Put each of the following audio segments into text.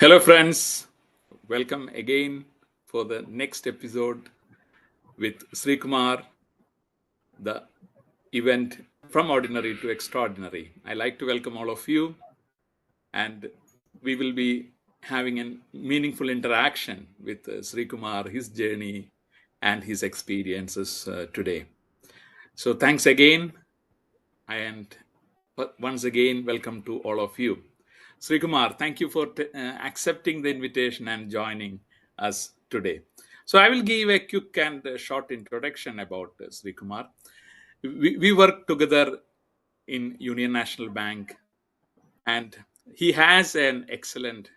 Hello, friends. Welcome again for the next episode with Srikumar, the event from ordinary to extraordinary. I like to welcome all of you, and we will be having a meaningful interaction with Srikumar, his journey, and his experiences today. So, thanks again, and once again, welcome to all of you. Srikumar, thank you for accepting the invitation and joining us today. So, I will give a quick and short introduction about Srikumar. We work together in Union National Bank, and he has an excellent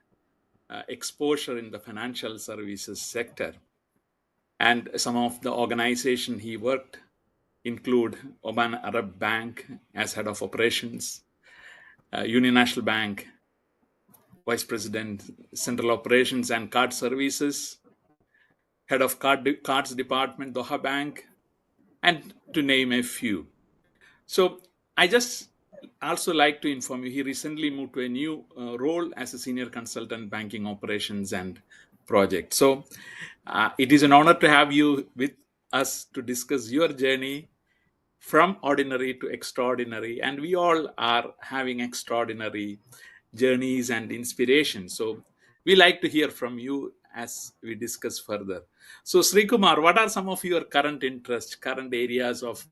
exposure in the financial services sector. And some of the organization he worked include Oman Arab Bank as head of operations, Union National Bank Vice President, Central Operations and Card Services, Head of Cards Department, Doha Bank, and to name a few. So I just also like to inform you, he recently moved to a new role as a senior consultant, banking operations and project. So it is an honor to have you with us to discuss your journey from ordinary to extraordinary. And we all are having extraordinary journeys and inspiration. So we like to hear from you as we discuss further. So Srikumar, what are some of your current interests, current areas of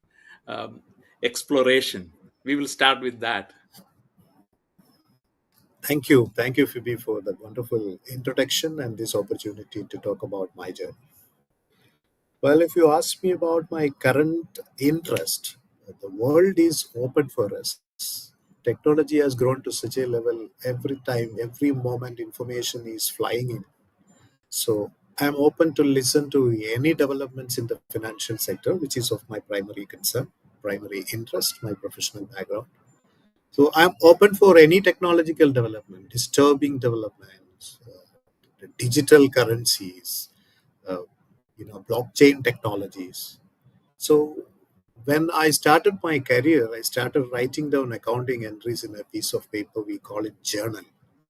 exploration? We will start with that. Thank you. Thank you, Phoebe, for that wonderful introduction and this opportunity to talk about my journey. Well, if you ask me about my current interest, the world is open for us. Technology has grown to such a level every time, every moment, information is flying in. So I'm open to listen to any developments in the financial sector, which is of my primary concern, primary interest, my professional background. So I'm open for any technological development, disturbing developments, digital currencies, uh, blockchain technologies. So when I started my career, I started writing down accounting entries in a piece of paper. We call it journal.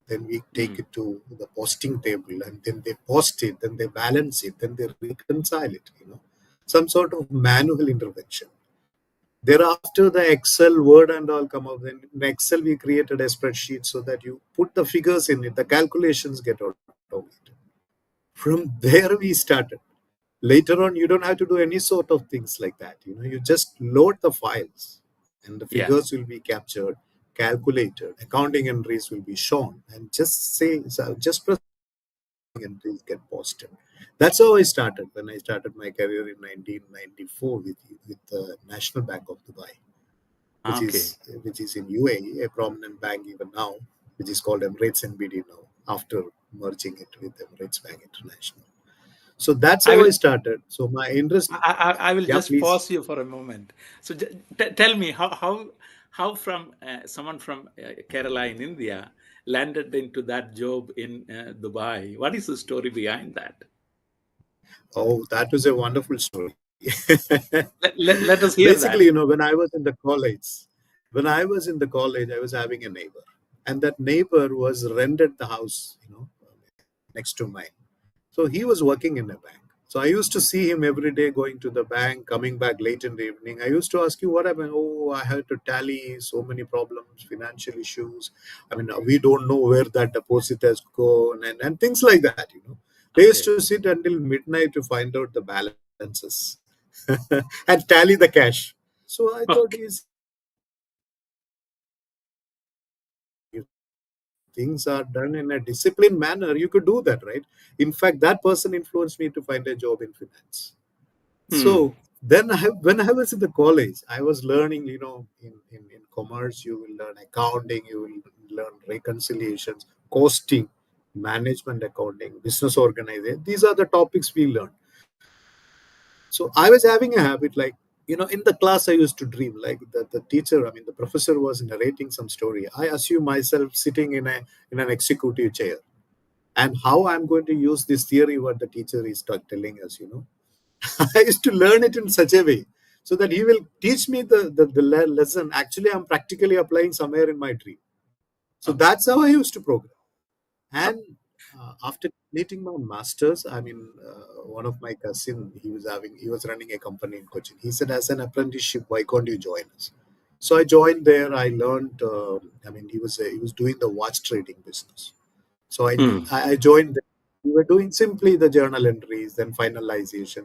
Then we take it to the posting table, and then they post it, then they balance it, then they reconcile it. Some sort of manual intervention. Thereafter, the Excel, Word, and all come up. Then in Excel, we created a spreadsheet so that you put the figures in it, the calculations get automated. From there, we started. Later on, you don't have to do any sort of things like that. You just load the files, and the Yeah. figures will be captured, calculated, accounting entries will be shown, and just press entries get posted. That's how I started when I started my career in 1994 with the National Bank of Dubai, which Okay. is which is in UAE, a prominent bank even now, which is called Emirates NBD now, after merging it with Emirates Bank International. So that's I how I will started. So my interest, I will yeah, just please. pause you for a moment. So tell me how from someone from Kerala in India landed into that job in Dubai. What is the story behind that? Oh, that was a wonderful story. Let us hear Basically, that. when I was in the college, I was having a neighbor, and that neighbor was rented the house, next to mine. So he was working in a bank. So I used to see him every day going to the bank, coming back late in the evening. I used to ask you what happened. Oh, I had to tally so many problems, financial issues. I mean, we don't know where that deposit has gone, and things like that. They used Okay. to sit until midnight to find out the balances and tally the cash. So I thought, Okay. is if things are done in a disciplined manner, you could do that, right? In fact, that person influenced me to find a job in finance. Hmm. So then when I was in the college, I was learning, in commerce, you will learn accounting, you will learn reconciliations, costing, management accounting, business organization. These are the topics we learn. So I was having a habit, like, in the class, I used to dream like the teacher, I mean, the professor was narrating some story. I assume myself sitting in an executive chair, and how I'm going to use this theory, what the teacher is telling us. I used to learn it in such a way so that he will teach me the lesson. Actually, I'm practically applying somewhere in my dream. So Okay. that's how I used to program. And After completing my masters, one of my cousin, he was running a company in Cochin. He said, as an apprenticeship, why can't you join us? So I joined there. I learned. He was doing the watch trading business. So Mm. I joined. We were doing simply the journal entries, then finalization.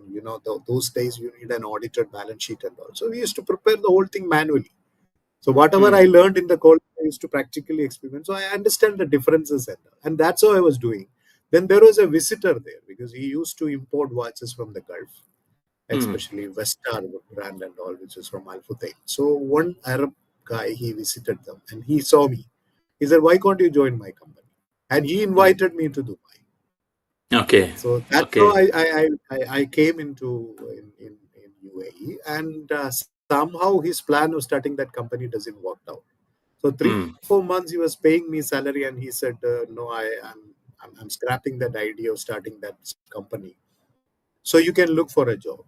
Those days you need an audited balance sheet and all. So we used to prepare the whole thing manually. So whatever I Mm. learned in the college, I used to practically experiment. So I understand the differences, and that's how I was doing. Then there was a visitor there because he used to import watches from the Gulf, Mm. especially Vestar brand and all, which is from Al Futtaim. So one Arab guy, he visited them and he saw me. He said, "Why can't you join my company?" And he Mm. invited me to Dubai. Okay. So that's how Okay. I came in UAE, and somehow his plan of starting that company doesn't work out. So three, Mm. 4 months he was paying me salary, and he said, "No, I'm scrapping that idea of starting that company. So you can look for a job."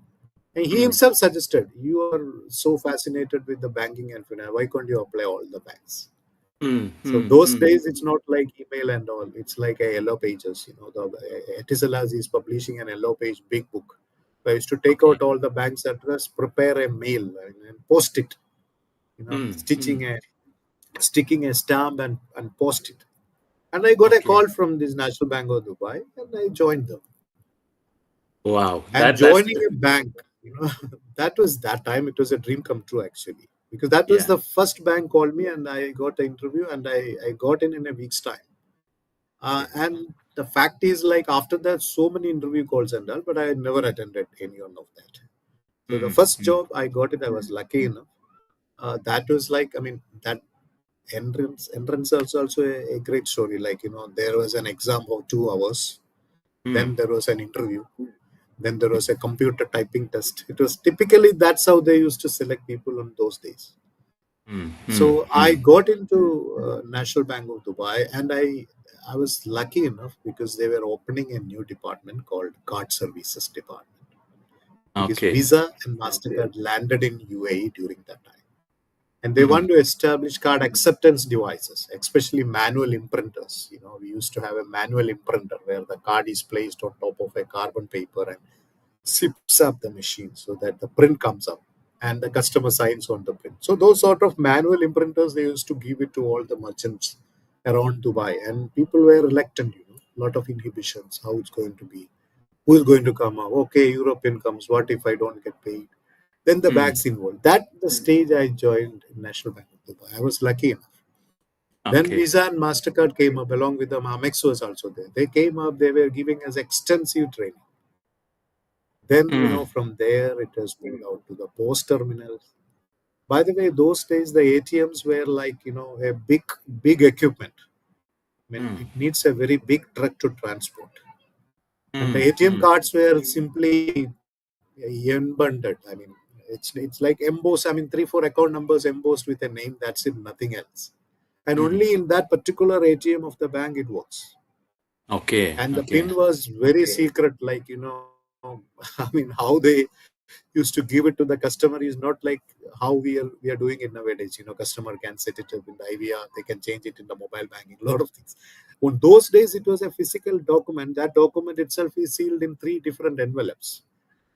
And he Mm. himself suggested, "You are so fascinated with the banking and finance. Why can't you apply all the banks?" Mm. So Mm. those Mm. days, it's not like email and all. It's like a yellow pages. The Etisalas is publishing an yellow page big book. So I used to take Okay. out all the bank's address, prepare a mail, and post it. Mm. Mm. Sticking a stamp and post it. And I got a Okay. call from this National Bank of Dubai, and I joined them. Wow. And That's joining a bank, that was that time. It was a dream come true actually, because that was yeah. the first bank called me, and I got the interview, and I got in a week's time. Okay. And the fact is, like after that, so many interview calls and all, but I never attended any one of that. So the Mm. first Mm. job I got it, I was lucky enough. That was like, that entrance also a great story. Like there was an exam of 2 hours, Mm. then there was an interview, then there was a computer typing test. It was typically that's how they used to select people on those days. Mm. Mm. So I Mm. got into National Bank of Dubai, and I was lucky enough because they were opening a new department called Card Services Department, because Okay. Visa and Mastercard landed in UAE during that time, and they Mm. want to establish card acceptance devices, especially manual imprinters. We used to have a manual imprinter where the card is placed on top of a carbon paper and zips up the machine so that the print comes up and the customer signs on the print. So those sort of manual imprinters, they used to give it to all the merchants around Dubai, and people were reluctant. Lot of inhibitions. How it's going to be? Who is going to come up? Okay, European comes. What if I don't get paid? Then the Mm. banks involved. That the stage I joined National Bank of Dubai. I was lucky enough. Then Okay. Visa and Mastercard came up along with them. Amex was also there. They came up. They were giving us extensive training. Then, Mm. from there, it has moved out to the post terminals. By the way, those days, the ATMs were like, a big equipment. I mean, Mm. it needs a very big truck to transport. And the Mm. ATM Mm. cards were simply unbundled. I mean, it's like embossed. I mean, three, four account numbers embossed with a name. That's it, nothing else. And Mm. only in that particular ATM of the bank it works. Okay. And the Okay. pin was very secret, like, I mean, how they used to give it to the customer is not like how we are doing it nowadays. Customer can set it up in the IVR, they can change it in the mobile banking, a lot of things. On those days, it was a physical document. That document itself is sealed in three different envelopes.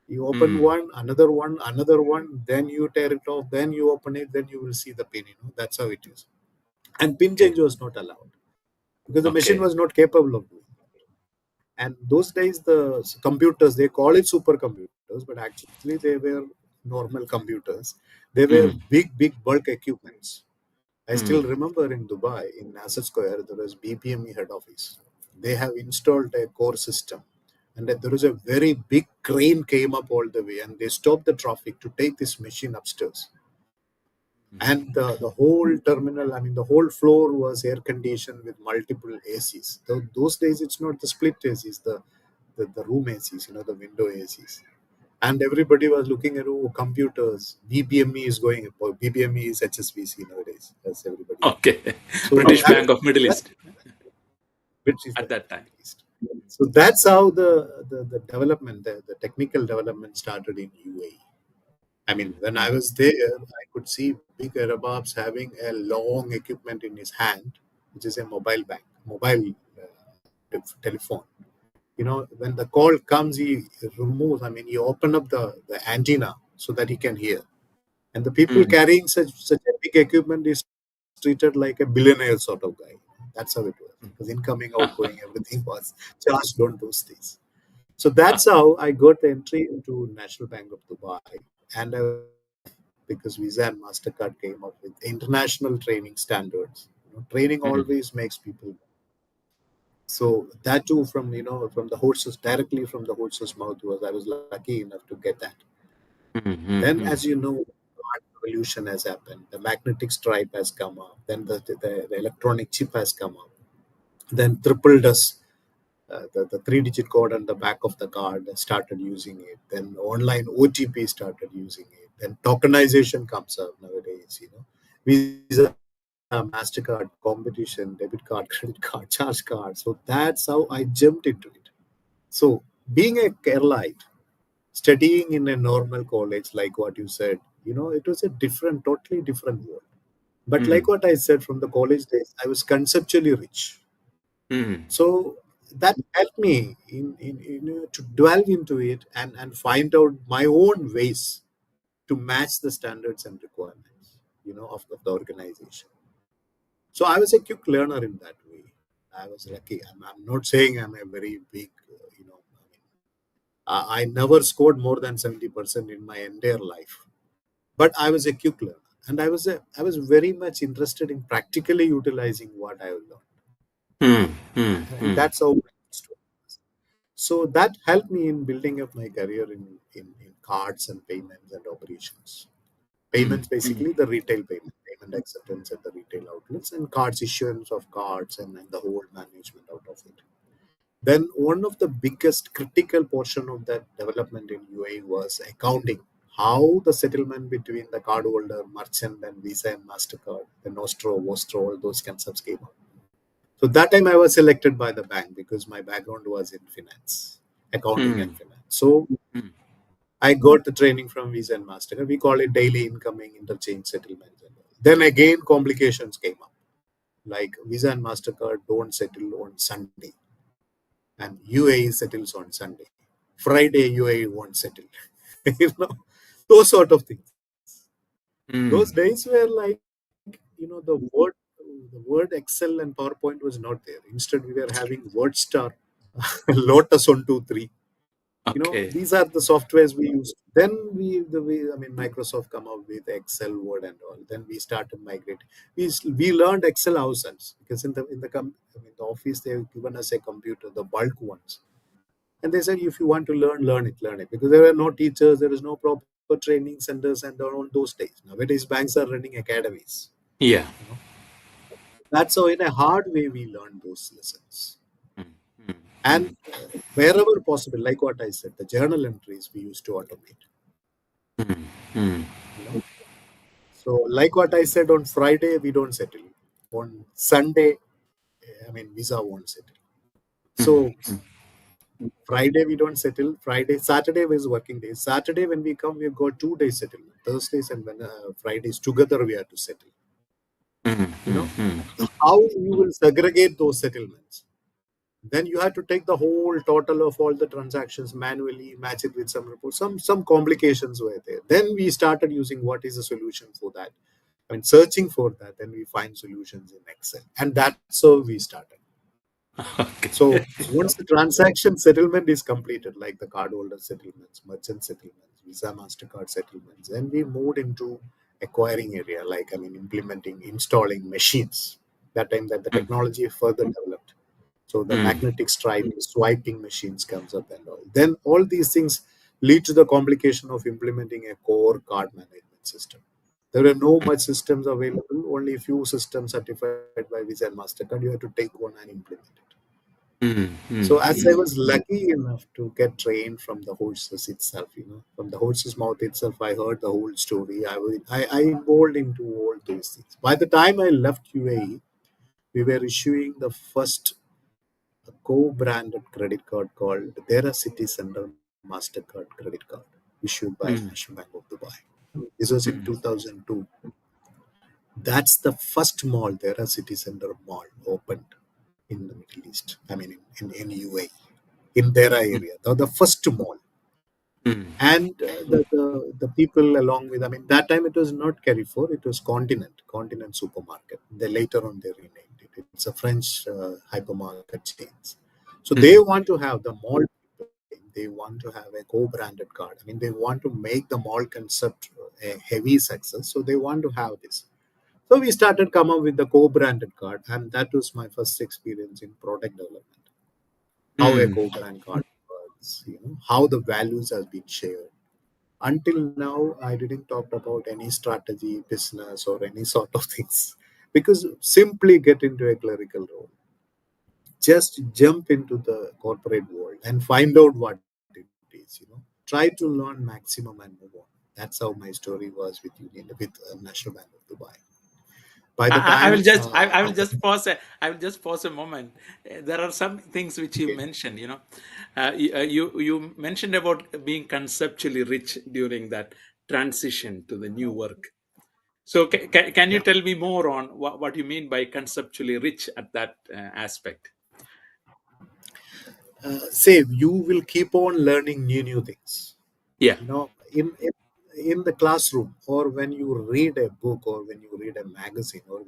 You open Mm. one, another one, then you tear it off, then you open it, then you will see the pin. That's how it is. And pin Okay. change was not allowed because the machine Okay. was not capable of doing. And those days, the computers, they call it supercomputers, but actually they were normal computers. They were Mm. big bulk equipments. I still Mm. remember in Dubai, in Nasser Square, there was BPME head office. They have installed a core system, and then there was a very big crane came up all the way, and they stopped the traffic to take this machine upstairs. And the whole terminal, I mean, the whole floor was air conditioned with multiple ACs. Those days, it's not the split ACs, the room ACs, the window ACs. And everybody was looking at, oh, computers. BPME is going. BPME is HSBC nowadays, as everybody knows. Okay. So British that, Bank of Middle that East which is the at that time. Middle East. So that's how the development, the technical development started in UAE. I mean, when I Mm. was there, I could see big Arabs having a long equipment in his hand, which is a mobile bank, mobile telephone. When the call comes, he removes, he open up the antenna so that he can hear. And the people mm, carrying such epic equipment is treated like a billionaire sort of guy. That's how it was. Because incoming, outgoing, everything was charged on those days. So that's how I got the entry into National Bank of Dubai. And I was lucky enough because Visa and MasterCard came up with international training standards. Training mm, always makes people. So that too from the horses, directly from the horse's mouth, was I was lucky enough to get that. mm, Then, mm, as you know, art revolution has happened. The magnetic stripe has come up. Then the electronic chip has come up. Then triple dust, the three-digit code on the back of the card started using it. Then online OTP started using it. Then tokenization comes up nowadays. Visa, Mastercard, competition, debit card, credit card, charge card. So that's how I jumped into it. So being a Keralite, studying in a normal college, like what you said, it was a totally different world. But like mm, what I said, from the college days, I was conceptually rich. mm, So that helped me to delve into it and find out my own ways to match the standards and requirements, of the organization. So I was a quick learner in that way. I was lucky. I'm not saying I'm a very big, I never scored more than 70% in my entire life. But I was a quick learner. And I was very much interested in practically utilizing what I learned. mm, mm, And mm, that's how my story was. So that helped me in building up my career in cards and payments and operations. mm, Payments, mm, basically the retail payment acceptance at the retail outlets, and cards issuance of cards, and the whole management out of it. Then one of the biggest critical portion of that development in UAE was accounting. How the settlement between the cardholder, merchant, and Visa and Mastercard, the Nostro, Vostro, all those concepts came up. So that time I was selected by the bank because my background was in finance, accounting and mm, finance. So mm. I got the training from Visa and Mastercard. We call it daily incoming interchange settlements. And all. Then again, complications came up. Like Visa and Mastercard don't settle on Sunday, and UAE settles on Sunday. Friday, UAE won't settle. you know, those sort of things. Those Mm. days were like, the word Excel and PowerPoint was not there. Instead, we were having WordStar, Lotus 123. Okay. These are the softwares we use. Then Microsoft come up with Excel, Word, and all. Then we started migrating. We learned Excel ourselves because in the office they've given us a computer, the bulk ones, and they said if you want to learn it, because there were no teachers, there is no proper training centers, and on those days. Nowadays, banks are running academies. Yeah. You know, that's how in a hard way we learn those lessons. Mm, mm, And mm, wherever possible, like what I said, the journal entries we used to automate. mm, mm, You know, so like what I said, on Friday we don't settle. On Sunday, Visa won't settle. mm, So Friday we don't settle. Saturday is working days. Saturday when we come, we've got 2 days settlement. Thursdays and Fridays together we have to settle. mm, You mm, know, mm. how you will segregate those settlements? Then you have to take the whole total of all the transactions manually, match it with some reports. Some complications were there. Then we started using what is the solution for that. Searching for that, then we find solutions in Excel, and that's how we started. Okay. So once the transaction settlement is completed, like the cardholder settlements, merchant settlements, Visa, Mastercard settlements, then we moved into acquiring area, like implementing, installing machines. That time that the Mm, technology further developed. So the mm, magnetic stripe, swiping machines comes up and all. Then all these things lead to the complication of implementing a core card management system. There are no much systems available, only a few systems certified by Visa and Mastercard. You have to take one and implement it. mm, mm, So as I was lucky enough to get trained from the horses itself, from the horse's mouth itself, I heard the whole story. I involved into all those things. By the time I left UAE, we were issuing the first co-branded credit card called Dera City Center Mastercard credit card issued by mm, National Bank of Dubai. This was in mm. 2002. That's the first mall, Dera City Center Mall, opened. in the Middle East. I mean, in UAE, in their area, the first mall. Mm. And the people along with, I mean, that time it was not Carrefour, it was Continent Supermarket. They later on they renamed it. It's a French hypermarket chains. So they Mm. want to have the mall. They want to have a co-branded card. I mean, they want to make the mall concept a heavy success. So they want to have this. So we started come up with the co-branded card, and that was my first experience in product development. How a Mm. co-brand card works, how the values has been shared. Until now, I didn't talk about any strategy, business, or any sort of things, because simply get into a clerical role, just jump into the corporate world and find out what it is. Try to learn maximum and move on. That's how my story was with Union, with National Bank of Dubai. By the I will time, just I will just pause I will just pause a moment. There are some things which you okay, mentioned, you mentioned about being conceptually rich during that transition to the new work. So can you yeah. tell me more on what you mean by conceptually rich at that aspect? Say you will keep on learning new things. Yeah, In the classroom, or when you read a book, or when you read a magazine, or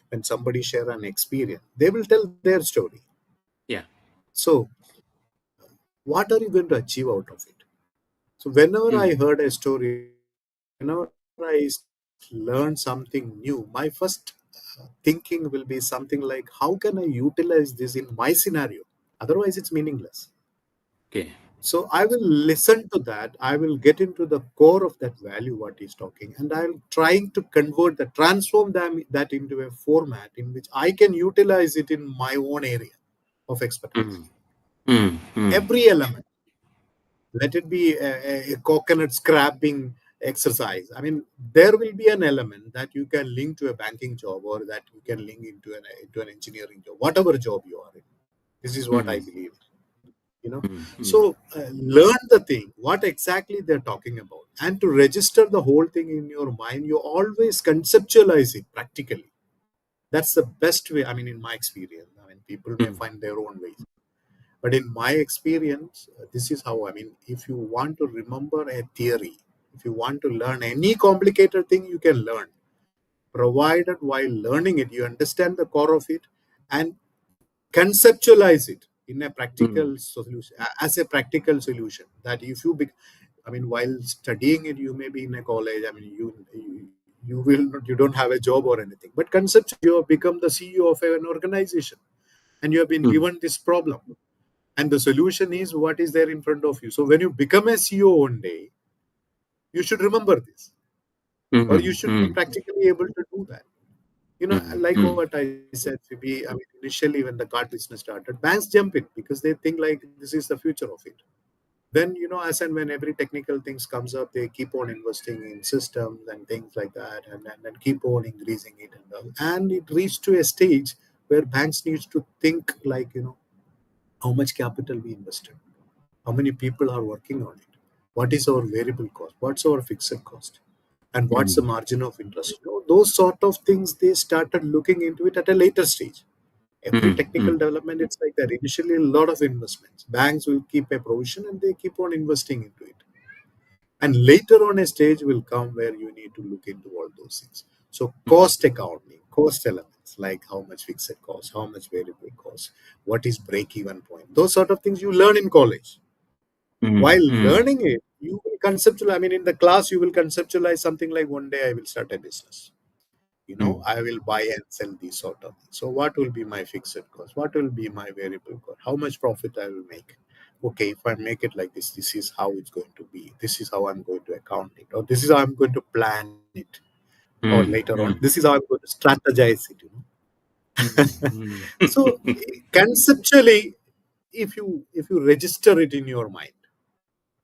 when somebody share an experience, they will tell their story. yeah. So what are you going to achieve out of it? So whenever I Mm. heard a story, whenever I learn something new, my first thinking will be something like, how can I utilize this in my scenario? Otherwise it's meaningless. Okay. So I will listen to that. I will get into the core of that value, what he's talking, and I'm trying to convert that, transform that into a format in which I can utilize it in my own area of expertise. Mm. Mm. Mm. Every element, let it be a coconut scrapping exercise. I mean, there will be an element that you can link to a banking job, or that you can link into an engineering job, whatever job you are in. This is what I Mm. believe. Mm. Mm. So learn the thing, what exactly they're talking about, and to register the whole thing in your mind, you always conceptualize it practically. That's the best way. I mean, in my experience, I mean, people may Mm. find their own ways, but in my experience, this is how, I mean, if you want to remember a theory, if you want to learn any complicated thing, you can learn, provided while learning it you understand the core of it, and conceptualize it in a Mm. practical solution, as a practical solution. That if you I mean, while studying it, you may be in a college, I mean, you will not, you don't have a job or anything, but conceptually you have become the CEO of an organization, and you have been Mm. given this problem, and the solution is what is there in front of you. So when you become a CEO one day, you should remember this, or you Mm. should be Mm. practically able to do that. Mm. Like Mm. what I said, Phoebe, I mean, initially when the card business started, banks jump in because they think like this is the future of it. Then, as and when every technical things comes up, they keep on investing in systems and things like that, and keep on increasing it and all. And it reached to a stage where banks needs to think like, how much capital we invested, how many people are working on it, what is our variable cost, what's our fixed cost, and what's the Mm. margin of interest. Those sort of things they started looking into it at a later stage. Every Mm. technical Mm. development, it's like that. Initially, a lot of investments. Banks will keep a provision and they keep on investing into it. And later on, a stage will come where you need to look into all those things. So, Mm. cost accounting, cost elements, like how much fixed cost, how much variable cost, what is break even point, those sort of things you learn in college. Mm. While Mm. learning it, you will conceptualize. I mean, in the class, you will conceptualize something like, one day I will start a business. Mm. I will buy and sell these sort of things. So what will be my fixed cost, what will be my variable cost, how much profit I will make. Okay, if I make it like this is how it's going to be, this is how I'm going to account it, or this is how I'm going to plan it, or Mm. later on Mm. this is how I'm going to strategize it. Mm. So conceptually, if you register it in your mind.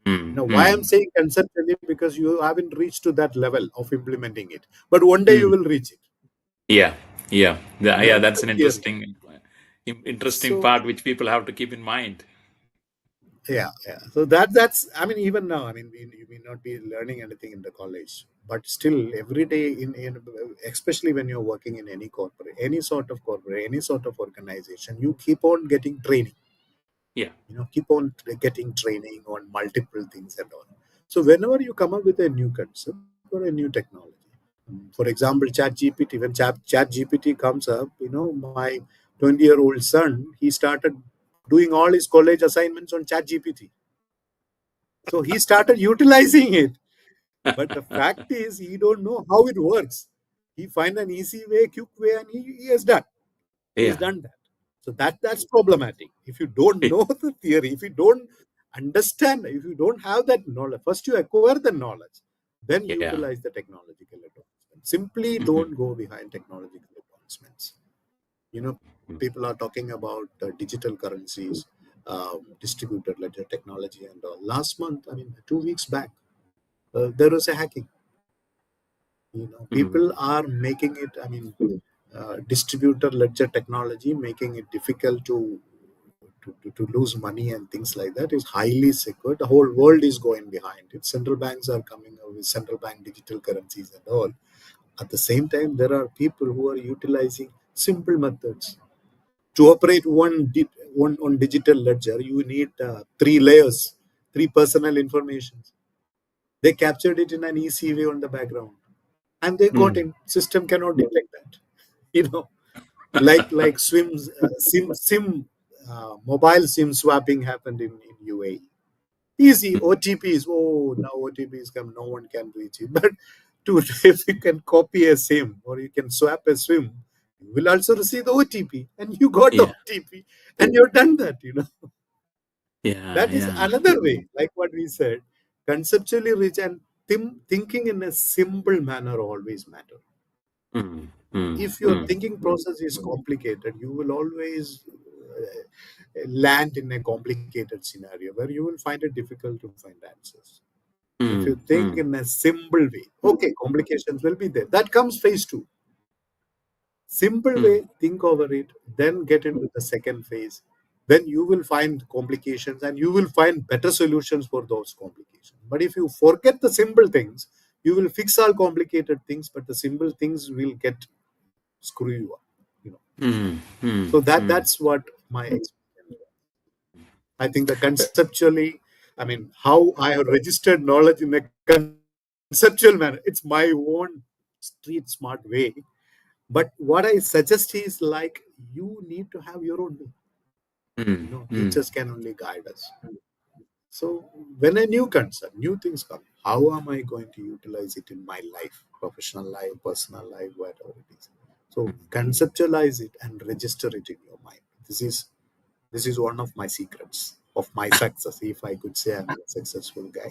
Mm. Now, why I'm Mm. saying conceptually, because you haven't reached to that level of implementing it, but one day you Mm. will reach it. Yeah, yeah, yeah. Learn That's the an theory. interesting So part which people have to keep in mind. yeah. So that's, I mean, even now, I mean, you may not be learning anything in the college, but still every day especially when you're working in any corporate, any sort of corporate, any sort of organization, you keep on getting training. Yeah. Keep on getting training on multiple things and all. So whenever you come up with a new concept or a new technology, for example, chat gpt, when chat gpt comes up, my 20-year-old son, he started doing all his college assignments on chat gpt. So he started utilizing it. But the fact is, he don't know how it works. He find an easy way, quick way, and he has done. He has Yeah. done that. So that's problematic. If you don't know the theory, if you don't understand, if you don't have that knowledge, first you acquire the knowledge, then Yeah. utilize the technological advancement. Simply Mhm. don't go behind technological advancements. Mhm. People are talking about digital currencies, distributed ledger technology, and all. Last month, I mean, 2 weeks back, there was a hacking. Mhm. People are making it. I mean, distributed ledger technology, making it difficult to lose money and things like that, is highly secure. The whole world is going behind it. Central banks are coming up with central bank digital currencies and all. At the same time, there are people who are utilizing simple methods to operate one on digital ledger. You need three layers, three personal informations. They captured it in an easy way on the background, and they got Mm. in. System cannot detect that. You know, like mobile sim swapping happened in UAE. Easy Mm. OTPs. Oh, now OTPs come. No one can reach it. But if you can copy a sim or you can swap a sim, you will also receive the OTP, and you got the Yeah. OTP, and you've done that. Yeah. That is Yeah. another way, like what we said, conceptually rich and thinking in a simple manner always matter. Mm. Mm. If your Mm. thinking process is complicated, you will always land in a complicated scenario where you will find it difficult to find answers. If you Mm. think Mm. in a simple way, okay, complications will be there. That comes phase two. Simple Mm. way, think over it, then get into the second phase. Then you will find complications and you will find better solutions for those complications. But if you forget the simple things, you will fix all complicated things, but the simple things will get screw you up. You know. Mm. Mm. So Mm. that's what my experience. I think the conceptually, I mean, how I have registered knowledge in a conceptual manner. It's my own street smart way. But what I suggest is like you need to have your own way. Mm. Mm. Teachers can only guide us. So when a new concept, new things come, how am I going to utilize it in my life, professional life, personal life, whatever it is? So conceptualize it and register it in your mind. This is one of my secrets of my success. If I could say I'm a successful guy.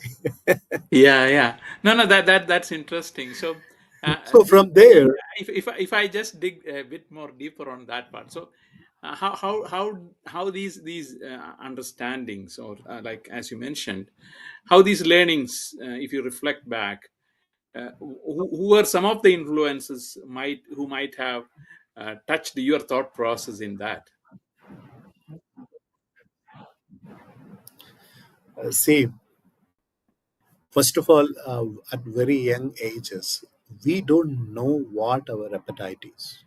Yeah. Yeah. No. No. That's interesting. So, So from there, if I just dig a bit more deeper on that part, so how these understandings, or like as you mentioned, how these learnings, if you reflect back, who are some of the influences who might have touched your thought process in that? see, first of all, at very young ages, we don't know what our appetite is.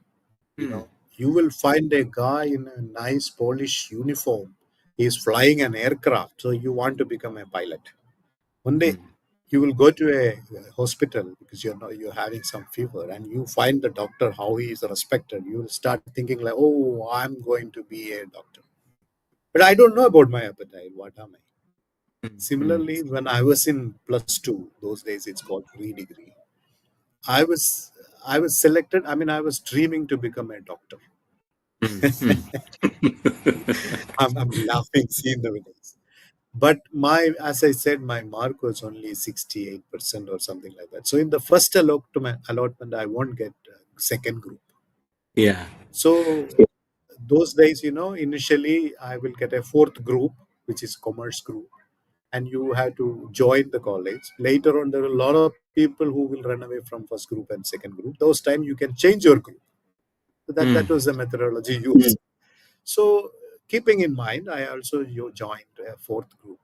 You Hmm. know, you will find a guy in a nice Polish uniform. He's flying an aircraft, so you want to become a pilot. One day, Hmm. you will go to a hospital because you're having some fever, and you find the doctor how he is respected. You will start thinking like, oh, I'm going to be a doctor, but I don't know about my appetite. What am I? Hmm. Similarly, when I was in plus two, those days it's called pre-degree. I was I was selected. I mean, I was dreaming to become a doctor. Hmm. Hmm. I'm laughing seeing the videos. But as I said, my mark was only 68% or something like that. So in the first allotment, I won't get second group. Yeah. So those days, initially I will get a fourth group, which is commerce group, and you have to join the college. Later on, there are a lot of people who will run away from first group and second group. Those time you can change your group. So that Hmm. was the methodology used. So, keeping in mind, I also joined a fourth group.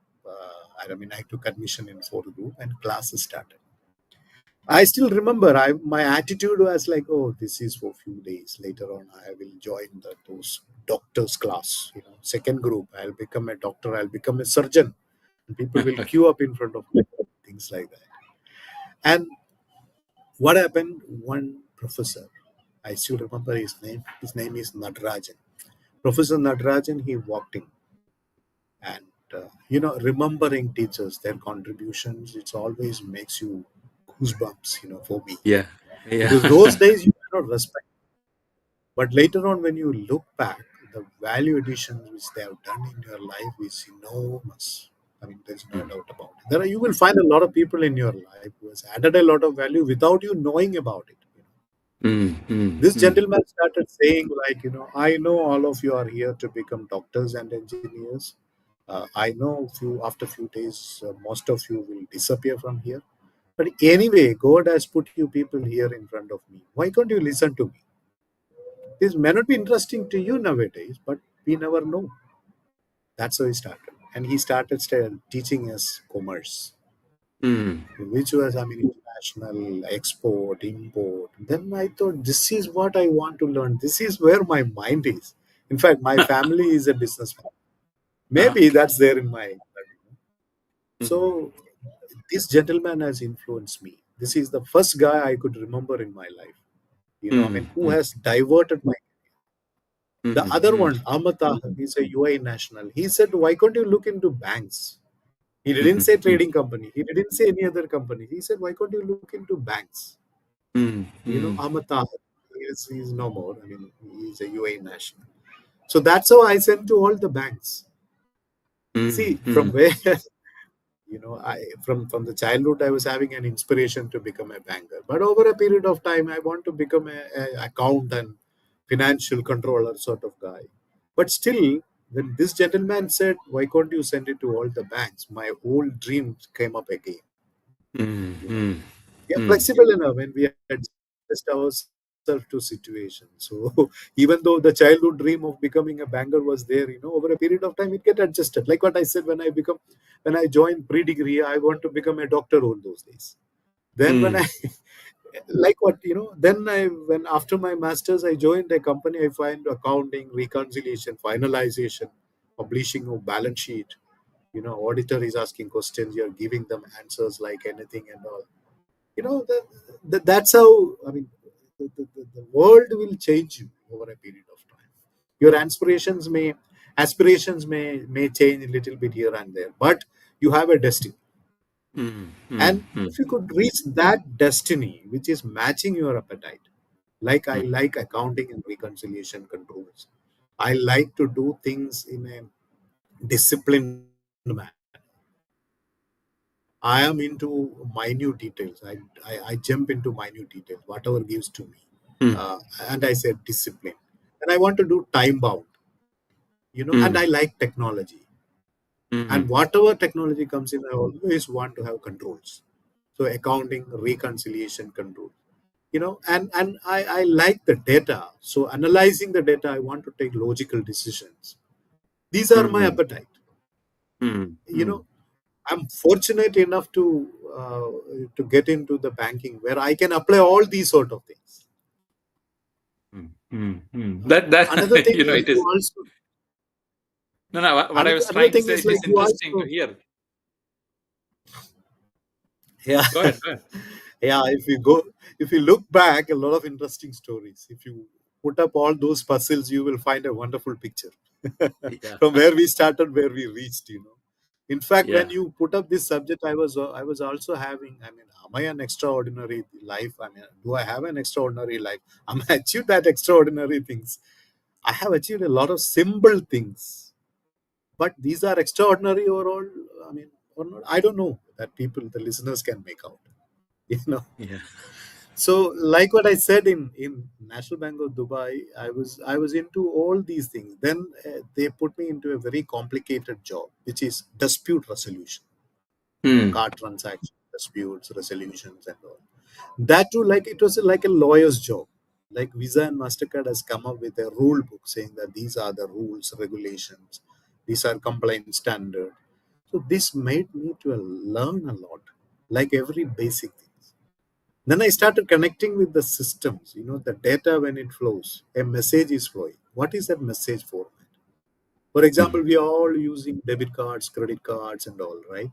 I mean, I took admission in fourth group, and classes started. I still remember. My attitude was like, oh, this is for few days. Later on, I will join those doctors class. Second group, I'll become a doctor. I'll become a surgeon, and people will queue up in front of me. Things like that. And what happened? One professor, I still remember his name. His name is Natarajan. Professor Natarajan. He walked in, and remembering teachers, their contributions, it always makes you goosebumps. For me, Yeah. because those Yeah. days you cannot respect. But later on, when you look back, the value additions which they have done in your life is enormous. I mean, there's no Mm, doubt about it. You will find a lot of people in your life who has added a lot of value without you knowing about it. mm, mm, This mm, gentleman started saying, like, I know all of you are here to become doctors and engineers. I know few after few days, most of you will disappear from here. But anyway, God has put you people here in front of me. Why can't you listen to me? This may not be interesting to you nowadays, but we never know. That's how he started. And he started teaching us commerce, mm, which was, I mean, international, export, import. Then I thought, this is what I want to learn. This is where my mind is. In fact, my family is a businessman. Maybe okay. that's there in my blood. Mm, So this gentleman has influenced me. This is the first guy I could remember in my life. I mm, mean, who mm, has diverted my. The mm, other mm, one, Amata, he's a UAE national. He said, why can't you look into banks? He didn't mm, say mm, trading company. He didn't say any other company. He said, why can't you look into banks? mm, mm, Amata, he's no more. I mean, he's a UAE national. So that's how I sent to all the banks. mm, See, from mm, where, I from the childhood, I was having an inspiration to become a banker. But over a period of time, I want to become a accountant, financial controller sort of guy. But still, when this gentleman said, "Why can't you send it to all the banks?" My old dream came up again. mm, You know, mm, we are mm, flexible enough when we adjust ourselves to situations. So even though the childhood dream of becoming a banker was there, over a period of time, it get adjusted. Like what I said, when I joined pre-degree, I want to become a doctor all those days. Then when mm, I like what then I when after my masters I joined a company. I find accounting, reconciliation, finalization, publishing of balance sheet. Auditor is asking questions, you're giving them answers like anything and all. That's how, I mean, the world will change you over a period of time. Your aspirations may change a little bit here and there, but you have a destiny. mm, mm, And mm, if you could reach that destiny which is matching your appetite, like I mm, like accounting and reconciliation controls, I like to do things in a disciplined manner. I am into minute details. I jump into minute details, whatever gives to me. mm, Uh, and I said discipline. And I want to do time bound, and mm, I like technology. mm, And whatever technology comes in, I always want to have controls. So accounting, reconciliation control. And I like the data. So analyzing the data, I want to take logical decisions. These are my mm, appetite. mm, You mm, know, I'm fortunate enough to get into the banking where I can apply all these sort of things. mm, mm, mm. That Another thing is it you is. also No, no. What I another, was another trying to thing say, is it is like you interesting to also. hear. Yeah. Go ahead. Go ahead. Yeah, if you look back, a lot of interesting stories. If you put up all those puzzles, you will find a wonderful picture Yeah. from where we started, where we reached. In fact, when Yeah. you put up this subject, I was also having, I mean, am I an extraordinary life? I mean, do I have an extraordinary life? Am I achieved that extraordinary things? I have achieved a lot of simple things, but these are extraordinary or all, I mean, or not, I don't know. That people, the listeners, can make out. you know Yeah. so, like what I said, in National Bank of Dubai, I was into all these things. Then they put me into a very complicated job, which is dispute resolution. Mm, Card transaction disputes resolutions and all. That too, like it was like a lawyer's job. Like Visa and Mastercard has come up with a rule book saying that these are the rules, regulations, these are compliance standard. So this made me to learn a lot, like every basic thing. Then I started connecting with the systems, the data when it flows, a message is flowing. What is that message format? For example, we are all using debit cards, credit cards, and all, right?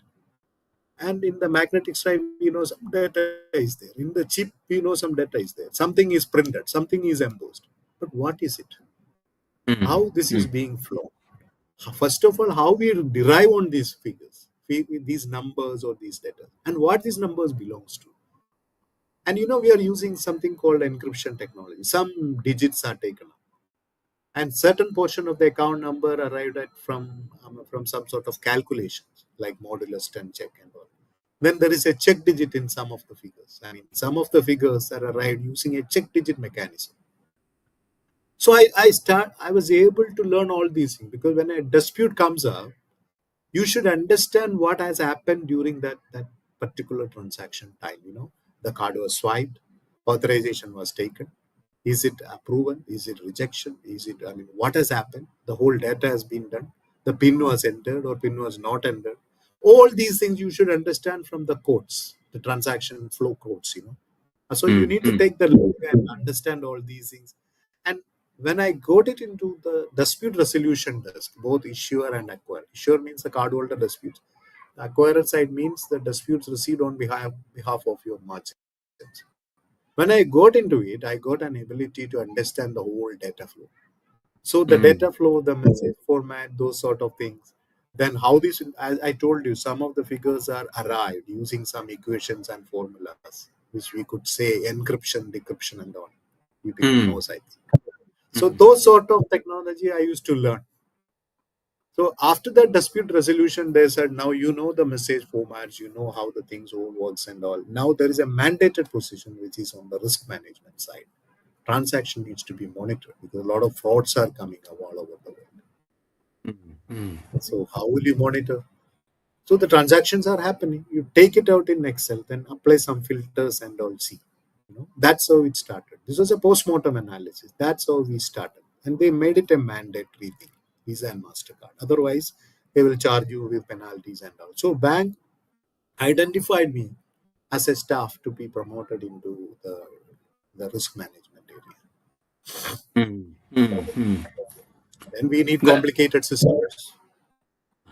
And in the magnetic stripe, some data is there. In the chip, some data is there. Something is printed, something is embossed. But what is it? How this is being flown? First of all, how we derive on these figures, these numbers or these data, and what these numbers belongs to. And we are using something called encryption technology. Some digits are taken up, and certain portion of the account number arrived at from some sort of calculations like modulus 10 check and all. Then there is a check digit in some of the figures. I mean, some of the figures are arrived using a check digit mechanism. So I was able to learn all these things, because when a dispute comes up, you should understand what has happened during that particular transaction time. The card was swiped, authorization was taken. Is it approval? Is it rejection? What has happened? The whole data has been done. The pin was entered or pin was not entered. All these things you should understand from the codes, the transaction flow codes. So you need to take the look and understand all these things. And when I got it into the dispute resolution desk, both issuer and acquirer. Issuer means the cardholder disputes. The acquirer side means the disputes received on behalf of your merchants. When I got into it, I got an ability to understand the whole data flow. So the data flow, the message format, those sort of things. Then how this, as I told you, some of the figures are arrived using some equations and formulas, which we could say encryption, decryption, and all. You people know, I think. So those sort of technology I used to learn. So after that dispute resolution, they said, now you know the message formats, you know how the things all works and all. Now there is a mandated position which is on the risk management side. Transaction needs to be monitored because a lot of frauds are coming up all over the world. So how will you monitor? So the transactions are happening. You take it out in Excel, then apply some filters and all. See, that's how it started. This was a post-mortem analysis. That's how we started, and they made it a mandatory thing. Visa and Mastercard. Otherwise, they will charge you with penalties and all. So bank identified me as a staff to be promoted into the risk management area. Then we need That, complicated systems,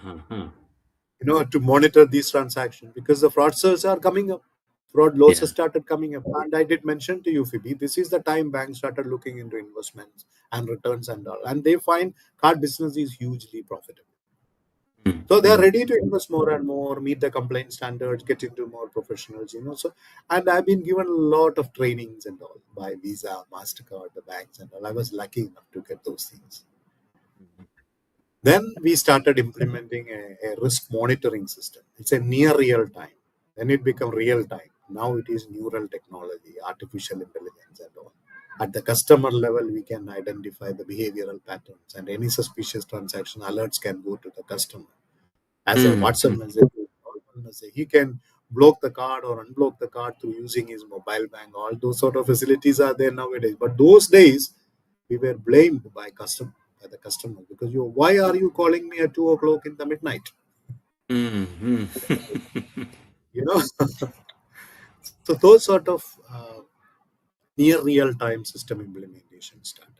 to monitor these transactions, because the fraudsters are coming up. Fraud losses yeah. started coming up. And I did mention to you, Phoebe, this is the time banks started looking into investments and returns and all. And they find card business is hugely profitable. So they are ready to invest more and more, meet the compliance standards, get into more professionals. So, and I've been given a lot of trainings and all by Visa, Mastercard, the banks and all. I was lucky enough to get those things. Then we started implementing a risk monitoring system. It's a near real time. Then it became real time. Now it is neural technology, artificial intelligence and all. At the customer level, we can identify the behavioral patterns, and any suspicious transaction alerts can go to the customer as a WhatsApp message. He can block the card or unblock the card through using his mobile bank. All those sort of facilities are there nowadays. But those days, we were blamed by the customer, because why are you calling me at 2 o'clock in the midnight? You know, so those sort of near real time system implementation started.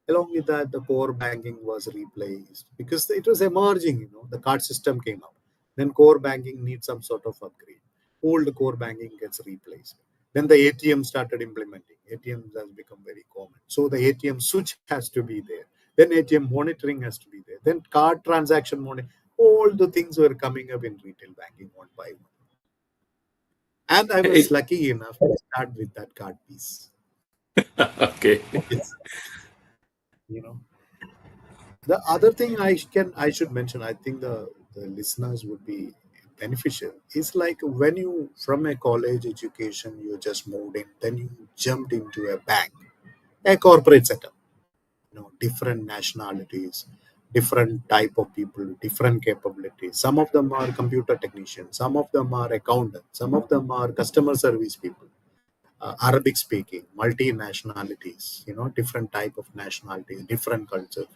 Along with that, the core banking was replaced because it was emerging. The card system came up. Then core banking needs some sort of upgrade. Old core banking gets replaced. Then the ATM started implementing. ATM has become very common. So the ATM switch has to be there. Then ATM monitoring has to be there. Then card transaction monitoring. All the things were coming up in retail banking one by one. And I was lucky enough to start with that card piece. Okay. It's, you know, the other thing I should mention, I think the listeners would be beneficial, is like when you from a college education you just moved in, then you jumped into a bank, a corporate setup, different nationalities, different type of people, different capabilities. Some of them are computer technicians, some of them are accountants, some of them are customer service people, Arabic speaking, multi-nationalities, different type of nationalities, different culture.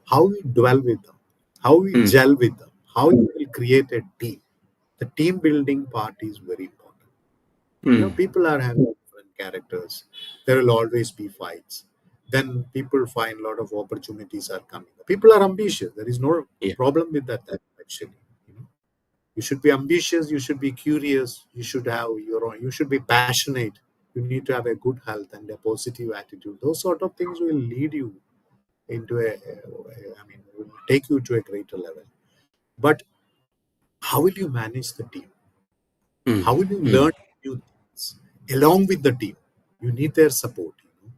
How we dwell with them, how we gel with them, how we will create a team. The team building part is very important. People are having characters. There will always be fights. Then people find a lot of opportunities are coming. People are ambitious. There is no Yeah. problem with that actually. You know, you should be ambitious. You should be curious. You should have your own. You should be passionate. You need to have a good health and a positive attitude. Those sort of things will lead you into I mean, will take you to a greater level. But how will you manage the team? Mm, How will you mm, learn new things along with the team? You need their support. You know?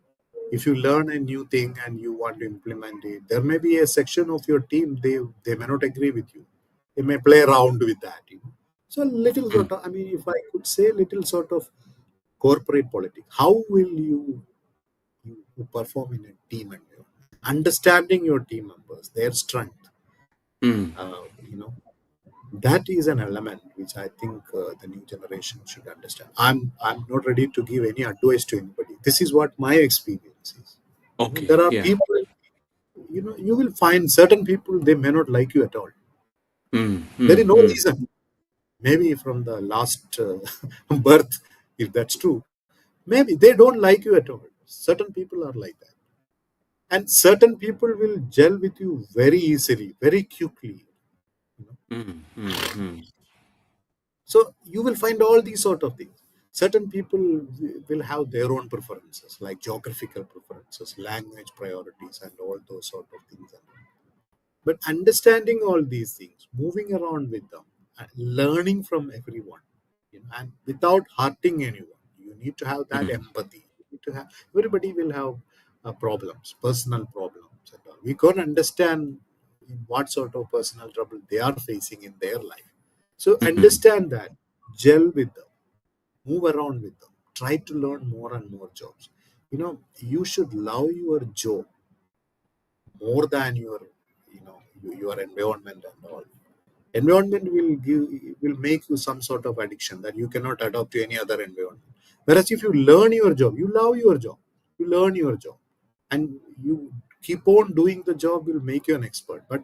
If you learn a new thing and you want to implement it, there may be a section of your team they may not agree with you. They may play around with that. You know? So little mm, sort of, I mean, if I could say little sort of corporate politics, how will you perform in a team environment? Understanding your team members, their strength, mm. you know, that is an element which I think the new generation should understand. I'm not ready to give any advice to anybody. This is what my experience is. You know, Okay. there are Yeah. people. You know, you will find certain people they may not like you at all. Mm, There is mm, no mm, reason. Maybe from the last birth, if that's true, maybe they don't like you at all. Certain people are like that, and certain people will gel with you very easily, very quickly. You know? mm, mm, mm, So you will find all these sort of things. Certain people will have their own preferences, like geographical preferences, language priorities, and all those sort of things. But understanding all these things, moving around with them, and learning from everyone, you know, and without hurting anyone, you need to have that mm, empathy. You need to have, everybody will have problems, personal problems, and all. We can't understand in what sort of personal trouble they are facing in their life. So mm, understand that, gel with them, move around with them, try to learn more and more jobs. You know, you should love your job more than your, you know, your environment and all. Environment will make you some sort of addiction that you cannot adopt to any other environment. Whereas if you learn your job, you love your job, you learn your job, and you keep on doing the job will make you an expert. But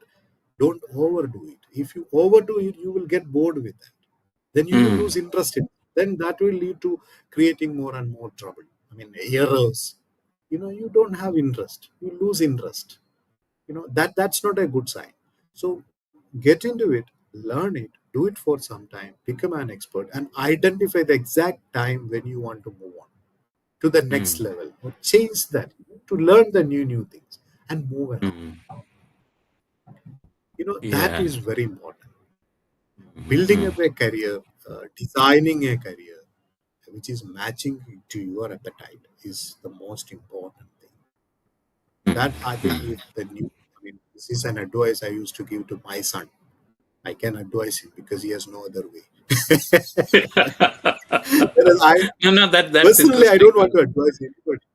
don't overdo it. If you overdo it, you will get bored with that. Then you will mm, lose interest in it. Then that will lead to creating more and more trouble. I mean, errors. You know, you don't have interest, you lose interest. You know, that's not a good sign. So get into it, learn it, do it for some time, become an expert, and identify the exact time when you want to move on to the next mm, level or change that, to learn the new things and move around. mm. You know, that Yeah. is very important. Mm, Building mm, up a career, designing a career which is matching to your appetite is the most important thing. mm, That I think if the new, I mean, this is an advice I used to give to my son. I can advise him because he has no other way. Whereas I no, no, that's personally, I interesting. don't want to advise anybody.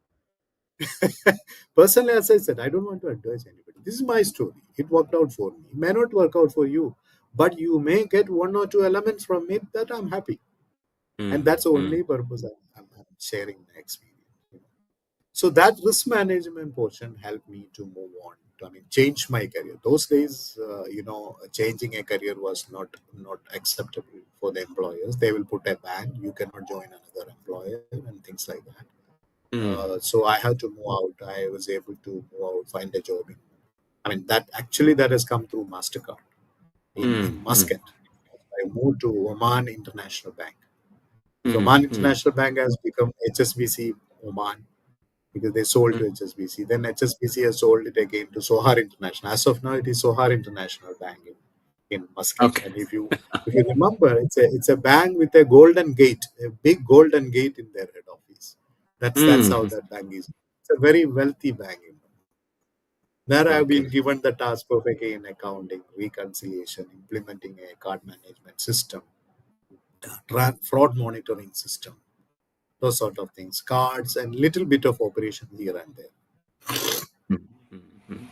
Personally, as I said, I don't want to advise anybody. This is my story. It worked out for me. It may not work out for you, but you may get one or two elements from it that I'm happy, and Mm, that's the mm, only purpose I'm sharing my experience. So that risk management portion helped me to move on. I mean, change my career. Those days, you know, changing a career was not acceptable for the employers. They will put a ban. You cannot join another employer and things like that. mm, So I had to move out. I was able to move out, find a job. I mean, that actually that has come through Mastercard in mm, mm, Muscat. I moved to Oman International Bank. So mm, Oman mm. International Bank has become HSBC Oman because they sold to Mm. HSBC. Then HSBC has sold it again to Sohar International. As of now, it is Sohar International Bank in Muscat. Okay. And if you remember, it's a bank with a golden gate, a big golden gate in their head office. That's how Mm. that bank is. It's a very wealthy bank. You know. There I have Okay. been given the task of again accounting, reconciliation, implementing a card management system, fraud monitoring system, those sort of things, cards and little bit of operation here and there. Mm, mm, mm.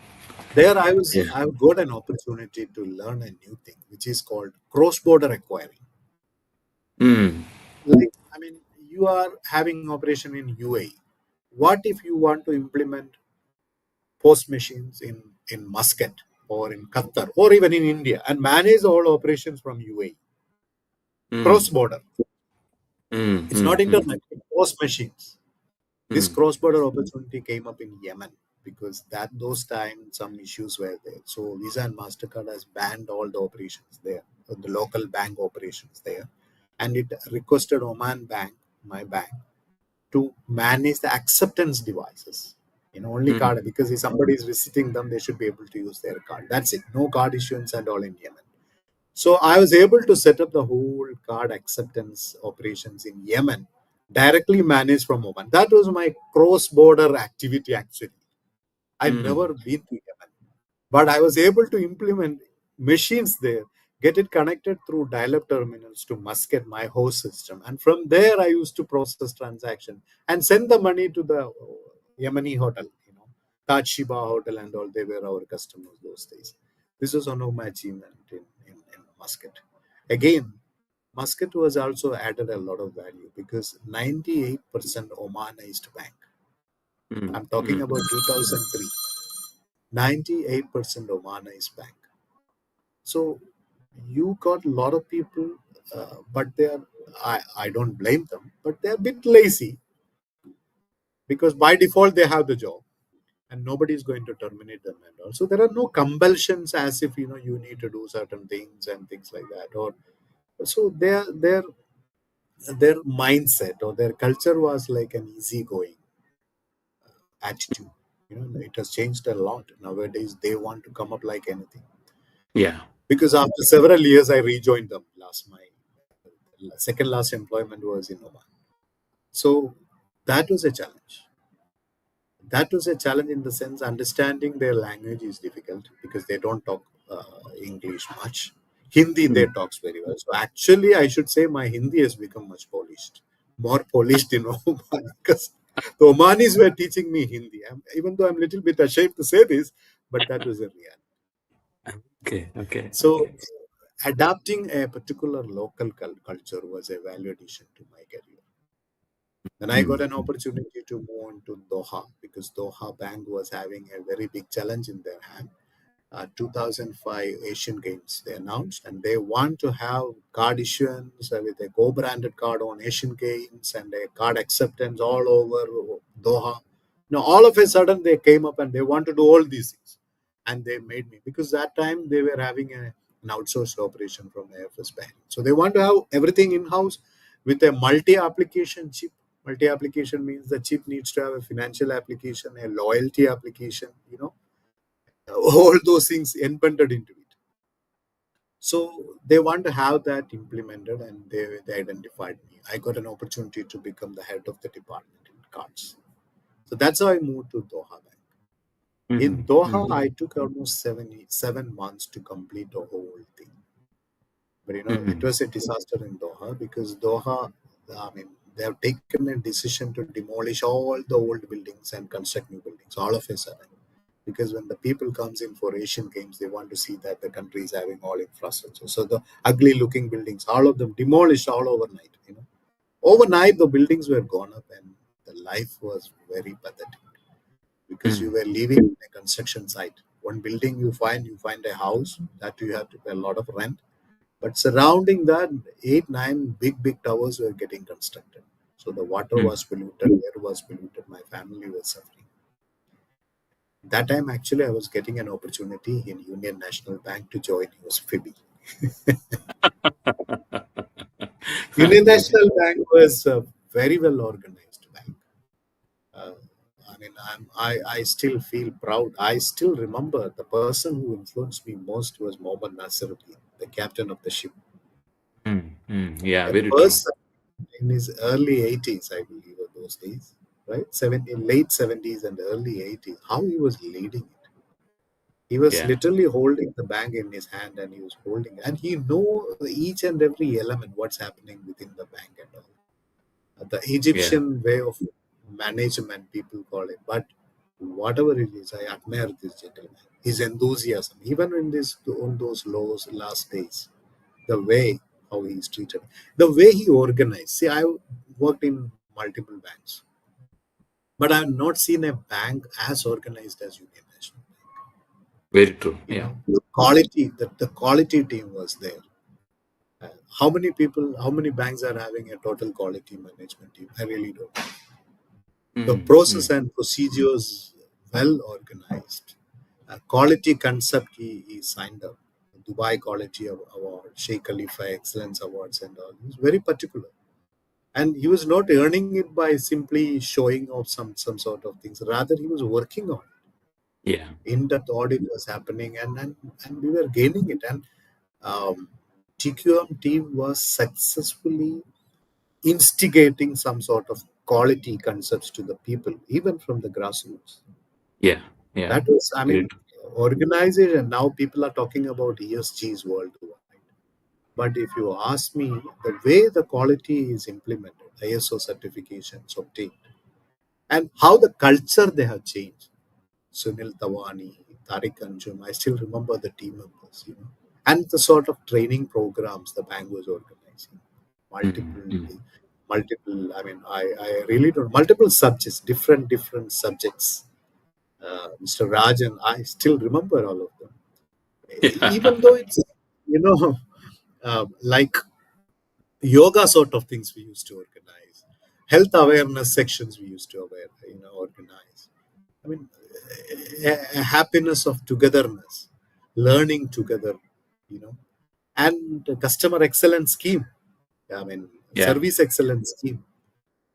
There Yeah. I've got an opportunity to learn a new thing, which is called cross-border acquiring. Mm, Like, I mean, you are having operation in UAE. What if you want to implement post machines in Muscat or in Qatar or even in India and manage all operations from UAE? mm, Cross-border. mm, It's mm, not mm. internet, it's post machines. This Mm. cross-border opportunity came up in Yemen because that those times some issues were there. So Visa and Mastercard has banned all the operations there, the local bank operations there, and it requested Oman Bank, my bank, to manage the acceptance devices. Only Mm. card, because if somebody is visiting them, they should be able to use their card. That's it. No card issuance and all in Yemen. So I was able to set up the whole card acceptance operations in Yemen, directly managed from Oman. That was my cross-border activity actually. I'd Mm. never been to Yemen, but I was able to implement machines there, get it connected through dial-up terminals to Muscat, my host system, and from there I used to process transaction and send the money to the Yemeni hotel, Taj Shiba hotel and all. They were our customers those days. This was one of my achievement in Muscat. Again, Muscat was also added a lot of value because 98% Omanized bank. Mm. I'm talking Mm. about 2003. 98% Omanized bank. So you got a lot of people, but I don't blame them, but they're a bit lazy because by default they have the job and nobody is going to terminate them and all. So there are no compulsions as if you need to do certain things and things like that. Or so their mindset or their culture was like an easygoing attitude. It has changed a lot. Nowadays they want to come up like anything. Yeah. Because after several years I rejoined them. My second last employment was in Oman. So that was a challenge. That was a challenge in the sense understanding their language is difficult because they don't talk English much. Hindi they Mm. talks very well. So actually, I should say my Hindi has become much polished, more polished in Oman because the Omanis were teaching me Hindi. Even though I'm a little bit ashamed to say this, but that was a reality. Okay. Okay. So Okay. adapting a particular local culture was a value addition to my career. Then I got Mm. an opportunity to move into Doha because Doha Bank was having a very big challenge in their hand. 2005 Asian Games they announced, and they want to have card issuance with a co-branded card on Asian Games and a card acceptance all over Doha. Now all of a sudden they came up and they want to do all these things, and they made me because that time they were having an outsourced operation from AFS Bank. So they want to have everything in house with a multi-application chip. Multi-application means the chip needs to have a financial application, a loyalty application, all those things embedded into it. So they want to have that implemented, and they identified me. I got an opportunity to become the head of the department in cards. So that's how I moved to Doha Bank. In Mm. Doha, Mm. I took almost 7 months to complete the whole thing. But it Mm. was a disaster in Doha because Doha, I mean, they have taken a decision to demolish all the old buildings and construct new buildings all of a sudden. Because when the people comes in for Asian Games, they want to see that the country is having all infrastructure. So the ugly looking buildings, all of them demolished all overnight. Overnight the buildings were gone up, and the life was very pathetic because you Mm. were living in a construction site. One building you find a house that you have to pay a lot of rent, but surrounding that, 8, 9 big towers were getting constructed. So the water Mm. was polluted, air was polluted. My family was suffering. That time, actually, I was getting an opportunity in Union National Bank to join USFIB. Union Okay. National Bank was a very well organized bank. Uh, I still feel proud. I still remember the person who influenced me most was Mohammad Nasiruddin, the captain of the ship. Mm. Mm. Yeah. A Very true. person in his early 80s, I believe, of those days, right? Late 70s and early 80s, how he was leading it. He was Yeah. literally holding the bank in his hand, and he was holding, and he know each and every element what's happening within the bank and all. The Yeah. Egyptian way of management, people call it, but whatever it is, I admire this gentleman. His enthusiasm, even in this on those last days, the way how he's treated, the way he organized. See, I worked in multiple banks, but I've not seen a bank as organized as Union National. Very true. Yeah. The quality team was there. Uh, how many banks are having a total quality management team? I really don't know. The Mm, process mm. and procedures well organized. Quality concept he signed up. Dubai Quality Award, Sheikh Khalifa Excellence Awards, and all. He was very particular, and he was not earning it by simply showing off some sort of things. Rather, he was working on Yeah. in-depth audit was happening, and we were gaining it. And TQM team was successfully instigating some sort of quality concepts to the people, even from the grassroots. Yeah. Yeah. That was, I Very mean, organization. Now people are talking about ESGs worldwide. But if you ask me, the way the quality is implemented, ISO certifications obtained, and how the culture they have changed. Sunil Tawani, Tariq Anjum, I still remember the team members, and the sort of training programs the bank was organizing. true. Multiple, I mean, I really don't, multiple subjects, different subjects. Mr. Rajan, I still remember all of them. Yeah. Even though it's, you know, like yoga sort of things we used to organize, health awareness sections we used to organize. I mean, a happiness of togetherness, learning together, you know, and a customer excellence scheme. I mean, Yeah. service excellence scheme.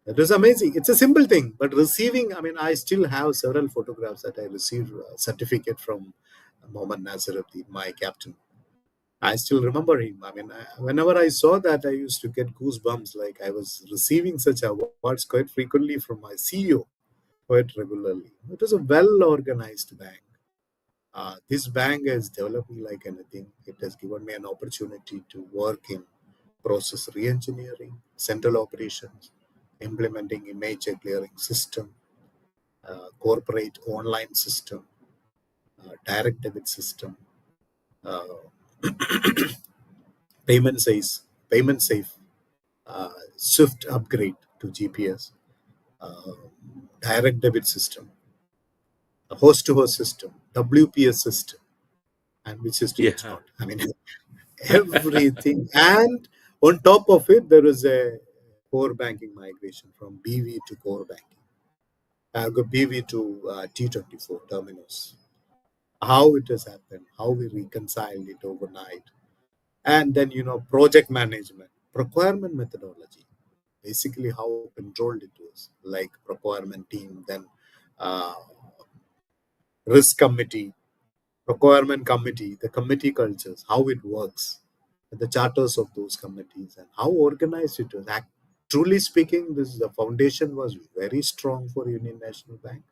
It was amazing. It's a simple thing, but receiving. I mean, I still have several photographs that I received a certificate from Mohammad Naziruddin, my captain. I still remember him. I mean, whenever I saw that, I used to get goosebumps. Like I was receiving such awards quite frequently from my CEO, quite regularly. It was a well organized bank. This bank has developed me like anything. It has given me an opportunity to work in process re-engineering, central operations, implementing image clearing system, corporate online system, direct debit system, uh, payment safe, Swift upgrade to GPS, uh, direct debit system, a host-to-host system, WPS system, and which system is Yeah. not. I mean, everything. And on top of it, there is a core banking migration from BV to core banking, BV to T24 terminals. How it has happened, how we reconciled it overnight, and then project management, procurement methodology, basically how controlled it was, like procurement team, then uh, risk committee, procurement committee, the committee cultures, how it works, the charters of those committees, and how organized it was. Truly speaking, this the foundation was very strong for Union National Bank,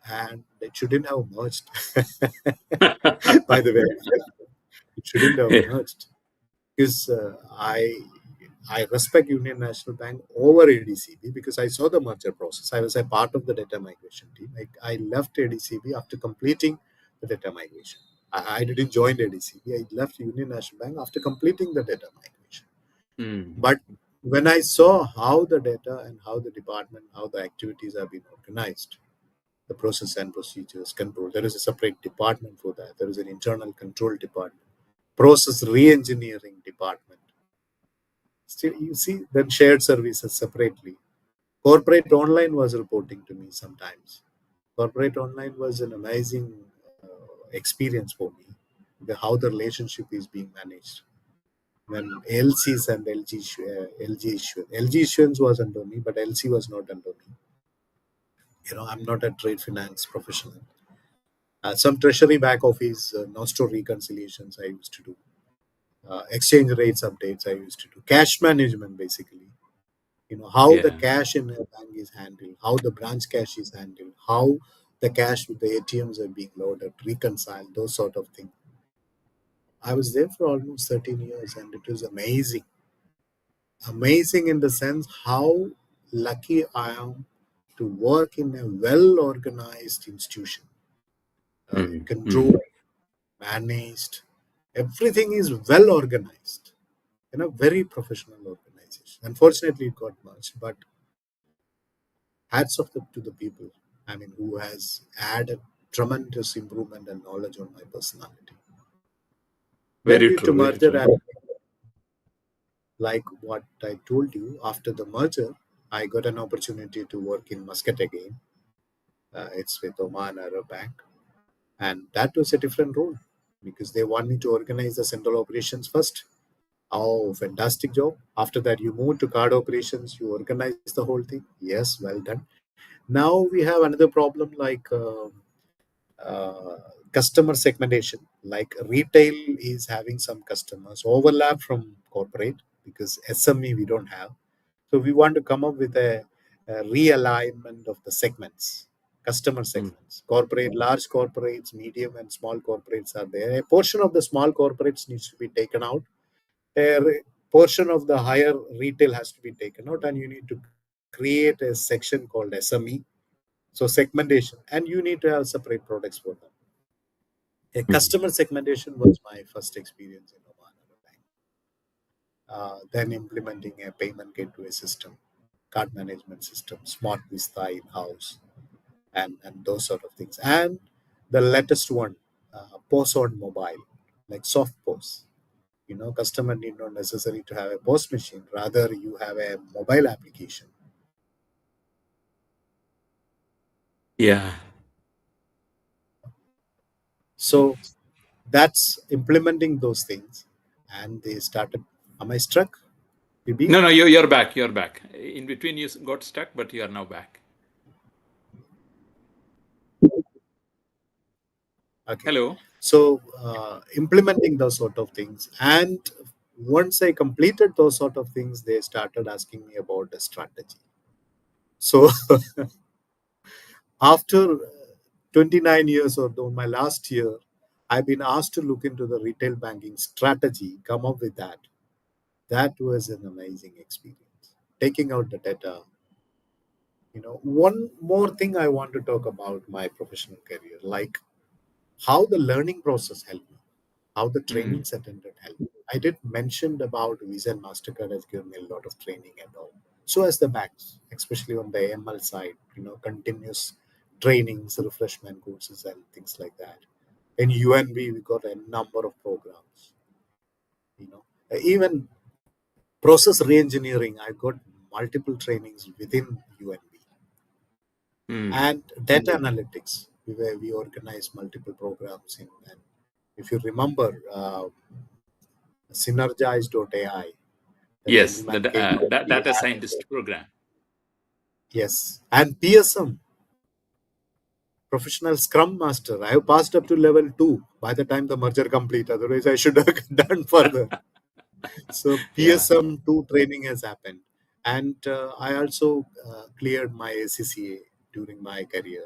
and it shouldn't have merged. By the way, it shouldn't have Yeah. merged because I respect Union National Bank over ADCB because I saw the merger process. I was a part of the data migration team. I left ADCB after completing the data migration. I didn't join ADCB. I left Union National Bank after completing the data migration. Mm. But when I saw how the data and how the department, how the activities have been organized, the process and procedures control, there is a separate department for that. There is an internal control department, process re-engineering department. Still, you see, then shared services separately. Corporate online was reporting to me sometimes. Corporate online was an amazing experience for me. How the relationship is being managed. When LCs and LG issuance was under me, but LC was not under me. I'm not a trade finance professional. Some treasury back office, nostro reconciliations I used to do. Exchange rates updates I used to do. Cash management basically. How the Yeah. cash in a bank is handled, how the branch cash is handled, how the cash with the ATMs are being loaded, reconciled, those sort of things. I was there for almost 13 years, and it was amazing in the sense how lucky I am to work in a well organized institution, Mm. Mm. controlled, managed. Everything is well organized in a very professional organization. Unfortunately, it got merged, but hats off to the people, I mean, who has added tremendous improvement and knowledge on my personality. Then Very due to true. Very merger, true. and like what I told you, after the merger, I got an opportunity to work in Muscat again. It's with Oman Arab Bank, and that was a different role because they want me to organize the central operations first. Oh, fantastic job! After that, you move to card operations. You organize the whole thing. Yes, well done. Now we have another problem like uh, customer segmentation. Like retail is having some customers overlap from corporate because SME we don't have. So we want to come up with a realignment of the segments, customer Mm. segments. Corporate, large corporates, medium and small corporates are there. A portion of the small corporates needs to be taken out. Portion of the higher retail has to be taken out, and you need to create a section called SME. So segmentation, and you need to have separate products for them. A Mm. customer segmentation was my first experience in Oman. Then implementing a payment gateway system, card management system, smart vista in house, and those sort of things. And the latest one, POS on mobile, like soft POS. Customer need not necessary to have a POS machine. Rather, you have a mobile application. Yeah. So that's implementing those things. And they started. Am I struck? BB? No, no, you're back. You're back. In between, you got stuck, but you are now back. Okay. Hello. So implementing those sort of things. And once I completed those sort of things, they started asking me about the strategy. So after 29 years or though my last year, I've been asked to look into the retail banking strategy, come up with that. That was an amazing experience. Taking out the data. One more thing I want to talk about my professional career, like how the learning process helped me, how the Mm. trainings attended helped. I did mention about Visa and MasterCard has given me a lot of training and all. So as the banks, especially on the AML side, continuous trainings, refreshment courses and things like that. In UNB, we got a number of programs. Even process re-engineering, I got multiple trainings within UNB. Mm. And data analytics, we organized multiple programs in. And if you remember, Synergize.ai, the Yes, gentleman the came out. He data had, scientist program. yes, and PSM, professional Scrum Master. I have passed up to level 2 by the time the merger complete. Otherwise, I should have done further. So Yeah. PSM 2 training has happened, and I also cleared my ACCA during my career.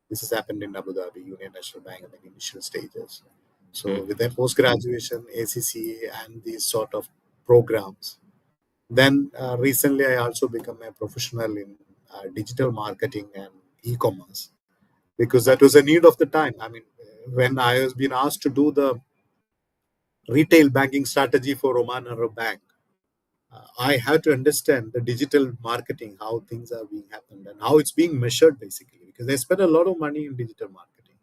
This has happened in Abu Dhabi, Union National Bank, in the initial stages. So Mm. with a post graduation, ACCA, and these sort of programs. Then recently, I also become a professional in digital marketing and e-commerce because that was a need of the time. I mean, when I was being asked to do the retail banking strategy for Oman Arab Bank, I had to understand the digital marketing, how things are being happened and how it's being measured basically because they spend a lot of money in digital marketing.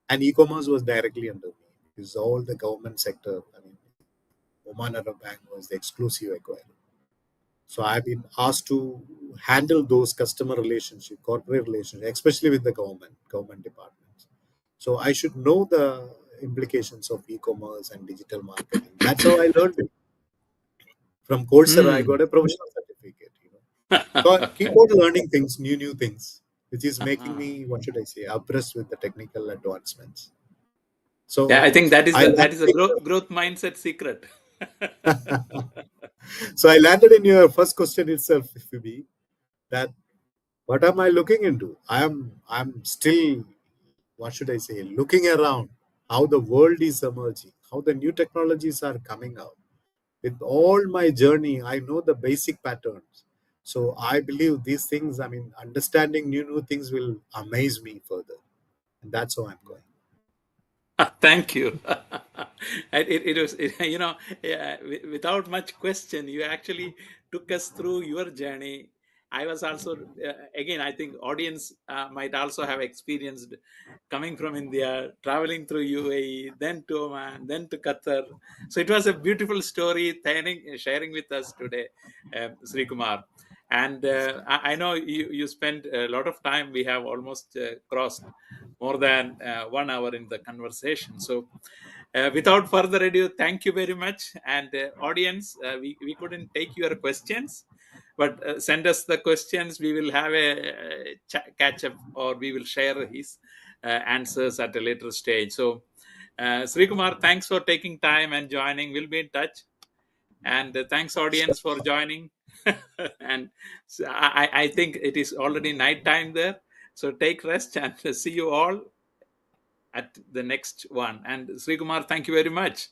And e-commerce was directly under me because all the government sector, I mean, Oman Arab Bank was the exclusive acquirer. So I've been asked to handle those customer relationship, corporate relationship, especially with the government departments. So I should know the implications of e-commerce and digital marketing. That's how I learned it. From Coursera, I Mm. got a professional certificate. So I keep on learning things, new things, which is making me, what should I say, abreast with the technical advancements. Yeah, I So think that is I the landed, growth mindset secret. so I landed in your first question itself, if you be that what am I looking into? I'm still, what should I say, looking around how the world is emerging, how the new technologies are coming out. With all my journey, I know the basic patterns. So I believe these things, I mean, understanding new things will amaze me further. And that's how I'm going. Thank you. It was, yeah, without much question, you actually took us through your journey. I was also, again, I think audience might also have experienced coming from India, traveling through UAE, then to Oman, then to Qatar. So it was a beautiful story sharing with us today, Sri Kumar. And I know you spent a lot of time. We have almost crossed more than 1 hour in the conversation. So without further ado, thank you very much. And audience, we couldn't take your questions, but send us the questions. We will have a catch up, or we will share his answers at a later stage. So, Srikumar, thanks for taking time and joining. We'll be in touch. And thanks, audience, for joining. And so I think it is already night time there. So take rest and see you all at the next one. And Srikumar, thank you very much.